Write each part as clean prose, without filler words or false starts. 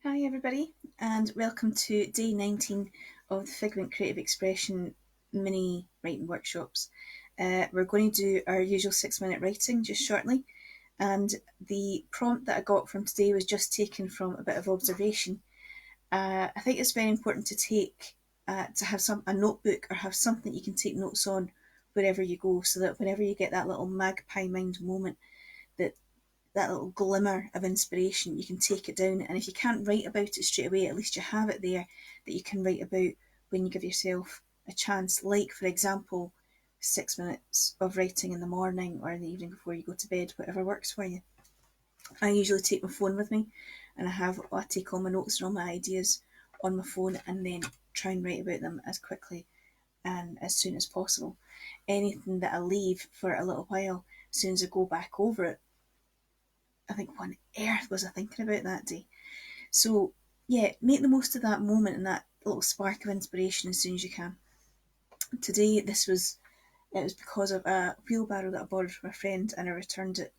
Hi everybody, and welcome to day 19 of the Figment Creative Expression mini writing workshops. We're going to do our usual 6-minute writing just shortly, and the prompt that I got from today was just taken from a bit of observation. I think it's very important to have a notebook or have something you can take notes on wherever you go, so that whenever you get that little magpie mind moment, that little glimmer of inspiration, you can take it down. And if you can't write about it straight away, at least you have it there that you can write about when you give yourself a chance. Like, for example, 6 minutes of writing in the morning or in the evening before you go to bed, whatever works for you. I usually take my phone with me, and I take all my notes and all my ideas on my phone, and then try and write about them as quickly and as soon as possible. Anything that I leave for a little while, as soon as I go back over it, I think, what on earth was I thinking about that day? So, yeah, make the most of that moment and that little spark of inspiration as soon as you can. Today, it was because of a wheelbarrow that I borrowed from a friend, and I returned it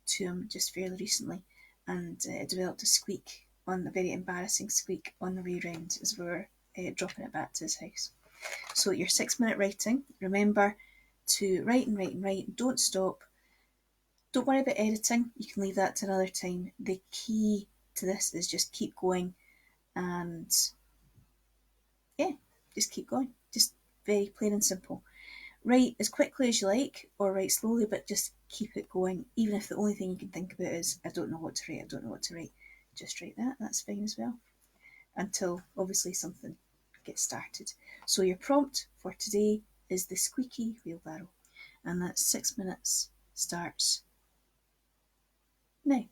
to him just fairly recently, and it developed a very embarrassing squeak on the way round as we were dropping it back to his house. So your 6-minute writing, remember to write and write and write, don't stop. Don't worry about editing, you can leave that to another time. The key to this is just keep going, and yeah, just keep going. Just very plain and simple. Write as quickly as you like, or write slowly, but just keep it going. Even if the only thing you can think about is, I don't know what to write, I don't know what to write. Just write that, that's fine as well. Until obviously something gets started. So your prompt for today is the squeaky wheelbarrow, and that 6 minutes starts now.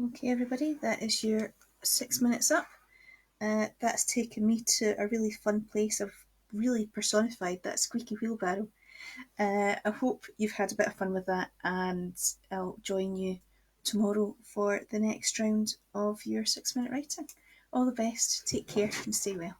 Okay, everybody, that is your 6 minutes up. That's taken me to a really fun place. I've really personified that squeaky wheelbarrow. I hope you've had a bit of fun with that, and I'll join you tomorrow for the next round of your 6 minute writing. All the best, take care, and stay well.